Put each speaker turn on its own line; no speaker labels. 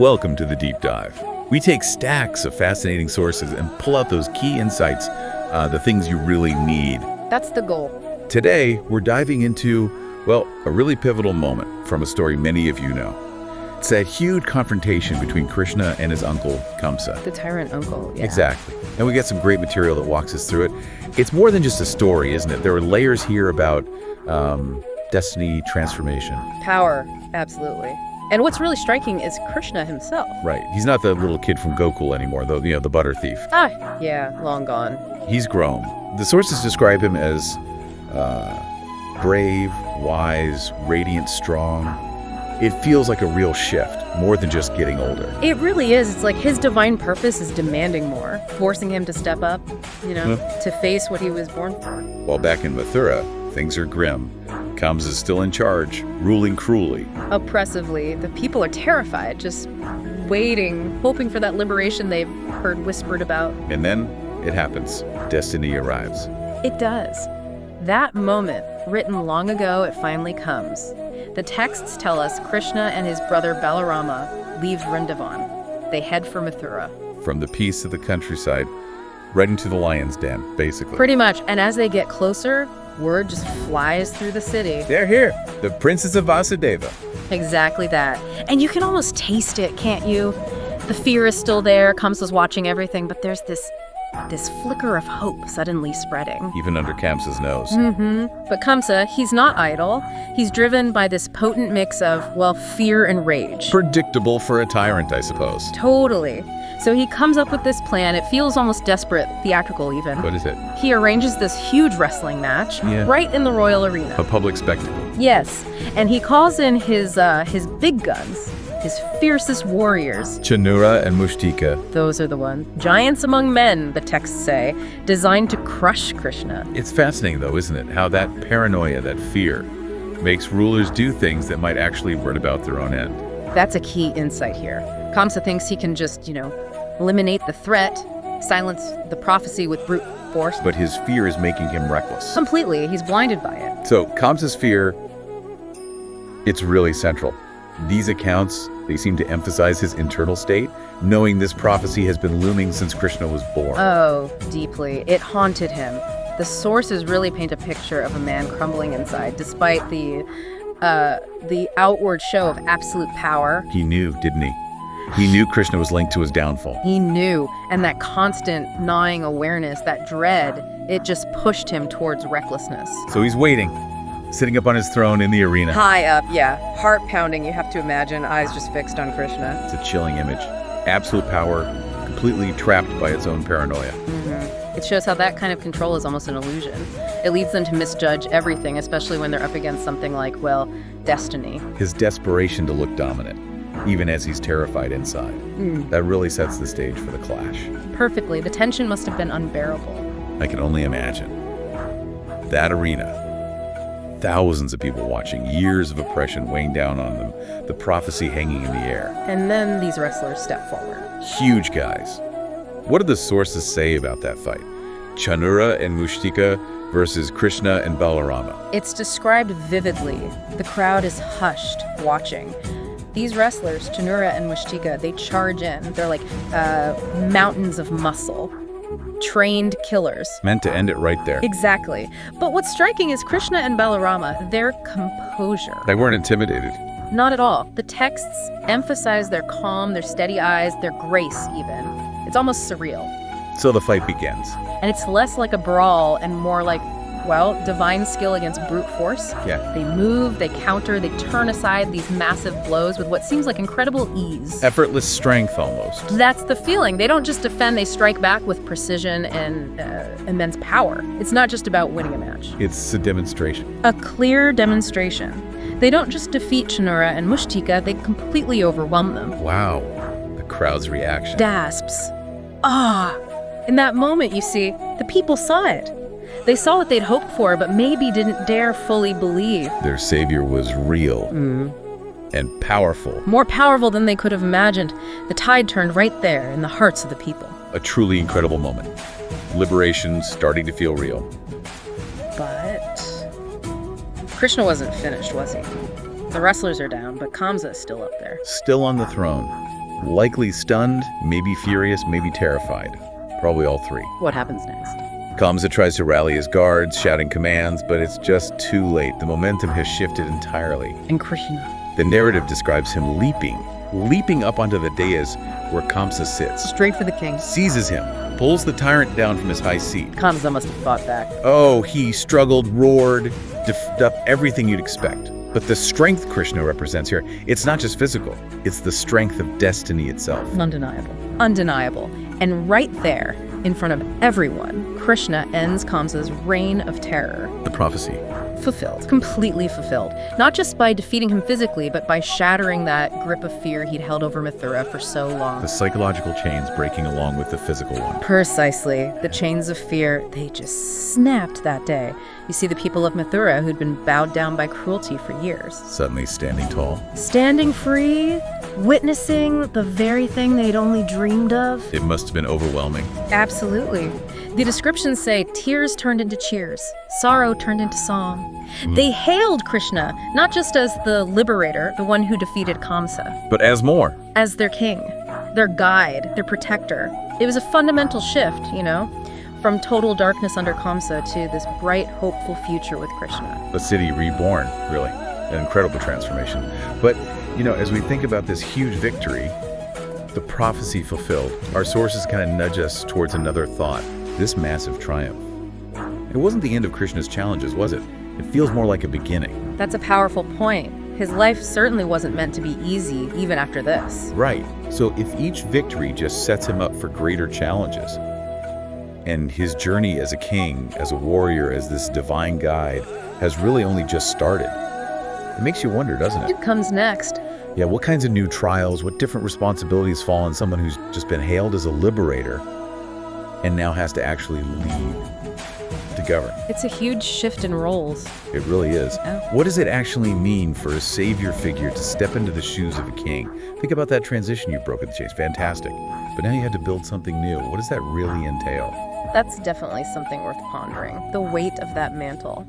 Welcome to the Deep Dive. We take stacks of fascinating sources and pull out those key insights, the things you really need.
That's the goal.
Today, we're diving into, well, a really pivotal moment from a story many of you know. It's that huge confrontation between Krishna and his uncle, Kamsa.
The tyrant uncle, yeah.
Exactly. And we get some great material that walks us through it. It's more than just a story, isn't it? There are layers here about destiny, transformation.
Power, absolutely. And what's really striking is Krishna himself.
Right. He's not the little kid from Gokul anymore, though, the butter thief.
Yeah, long gone.
He's grown. The sources describe him as brave, wise, radiant, strong. It feels like a real shift, more than just getting older.
It really is. It's like his divine purpose is demanding more, forcing him to step up, to face what he was born for.
While back in Mathura, things are grim. Kamsa is still in charge, ruling cruelly.
Oppressively. The people are terrified, just waiting, hoping for that liberation they've heard whispered about.
And then it happens. Destiny arrives.
It does. That moment, written long ago, it finally comes. The texts tell us Krishna and his brother Balarama leave Vrindavan. They head for Mathura.
From the peace of the countryside, right into the lion's den, basically.
Pretty much. And as they get closer, word just flies through the city.
They're here. The princes of Vasudeva.
Exactly that. And you can almost taste it, can't you? The fear is still there. Kamsa's watching everything, but there's this flicker of hope suddenly spreading.
Even under Kamsa's nose.
But Kamsa, he's not idle. He's driven by this potent mix of, fear and rage.
Predictable for a tyrant, I suppose.
Totally. So he comes up with this plan. It feels almost desperate, theatrical even.
What is it?
He arranges this huge wrestling match right in the royal arena.
A public spectacle.
Yes, and he calls in his big guns, his fiercest warriors.
Chanura and Mushtika.
Those are the ones. Giants among men, the texts say, designed to crush Krishna.
It's fascinating, though, isn't it? How that paranoia, that fear, makes rulers do things that might actually bring about their own end.
That's a key insight here. Kamsa thinks he can just, eliminate the threat, silence the prophecy with brute force.
But his fear is making him reckless.
Completely. He's blinded by it.
So Kamsa's fear, it's really central. These accounts, they seem to emphasize his internal state, knowing this prophecy has been looming since Krishna was born.
Oh, deeply. It haunted him. The sources really paint a picture of a man crumbling inside, despite the outward show of absolute power.
He knew, didn't he? He knew Krishna was linked to his downfall.
He knew, and that constant gnawing awareness, that dread, it just pushed him towards recklessness.
So he's waiting, sitting up on his throne in the arena.
High up, yeah. Heart pounding, you have to imagine, eyes just fixed on Krishna.
It's a chilling image. Absolute power, completely trapped by its own paranoia.
It shows how that kind of control is almost an illusion. It leads them to misjudge everything, especially when they're up against something like, destiny.
His desperation to look dominant, even as he's terrified inside. That really sets the stage for the clash.
Perfectly. The tension must have been unbearable.
I can only imagine. That arena. Thousands of people watching, years of oppression weighing down on them, the prophecy hanging in the air.
And then these wrestlers step forward.
Huge guys. What do the sources say about that fight? Chanura and Mushtika versus Krishna and Balarama.
It's described vividly. The crowd is hushed, watching. These wrestlers, Chanura and Mushtika, they charge in. They're like mountains of muscle. Trained killers.
Meant to end it right there.
Exactly. But what's striking is Krishna and Balarama, their composure.
They weren't intimidated.
Not at all. The texts emphasize their calm, their steady eyes, their grace even. It's almost surreal.
So the fight begins.
And it's less like a brawl and more like, divine skill against brute force.
Yeah.
They move, they counter, they turn aside these massive blows with what seems like incredible ease.
Effortless strength, almost.
That's the feeling. They don't just defend, they strike back with precision and immense power. It's not just about winning a match.
It's a demonstration.
A clear demonstration. They don't just defeat Chanura and Mushtika, they completely overwhelm them.
Wow. The crowd's reaction.
Gasps. Ah! In that moment, you see, the people saw it. They saw what they'd hoped for, but maybe didn't dare fully believe.
Their savior was real and powerful.
More powerful than they could have imagined. The tide turned right there in the hearts of the people.
A truly incredible moment. Liberation starting to feel real.
But Krishna wasn't finished, was he? The wrestlers are down, but Kamsa is still up there.
Still on the throne, Likely stunned, maybe furious, maybe terrified. Probably all three.
What happens next?
Kamsa tries to rally his guards, shouting commands, but it's just too late. The momentum has shifted entirely.
And Krishna?
The narrative describes him leaping up onto the dais where Kamsa sits.
Straight for the king.
Seizes him, pulls the tyrant down from his high seat.
Kamsa must have fought back.
Oh, he struggled, roared, up everything you'd expect. But the strength Krishna represents here, it's not just physical. It's the strength of destiny itself.
Undeniable. Undeniable. And right there, in front of everyone, Krishna ends Kamsa's reign of terror.
The prophecy.
Fulfilled. Completely fulfilled. Not just by defeating him physically, but by shattering that grip of fear he'd held over Mathura for so long.
The psychological chains breaking along with the physical one.
Precisely. The chains of fear, they just snapped that day. You see the people of Mathura who'd been bowed down by cruelty for years.
Suddenly standing tall.
Standing free, witnessing the very thing they'd only dreamed of.
It must have been overwhelming.
Absolutely. The descriptions say tears turned into cheers, sorrow turned into song. They hailed Krishna, not just as the liberator, the one who defeated Kamsa,
But as more.
as their king, their guide, their protector. It was a fundamental shift, from total darkness under Kamsa to this bright, hopeful future with Krishna.
A city reborn, really. An incredible transformation. But, as we think about this huge victory, the prophecy fulfilled, our sources kind of nudge us towards another thought. This massive triumph. It wasn't the end of Krishna's challenges, was it? It feels more like a beginning.
That's a powerful point. His life certainly wasn't meant to be easy, even after this.
Right. So if each victory just sets him up for greater challenges, and his journey as a king, as a warrior, as this divine guide, has really only just started, it makes you wonder, doesn't it?
What comes next?
Yeah, what kinds of new trials, what different responsibilities fall on someone who's just been hailed as a liberator and now has to actually lead to govern?
It's a huge shift in roles.
It really is.
Yeah.
What does it actually mean for a savior figure to step into the shoes of a king? Think about that transition you broke at the chase. Fantastic. But now you had to build something new. What does that really entail?
That's definitely something worth pondering. The weight of that mantle.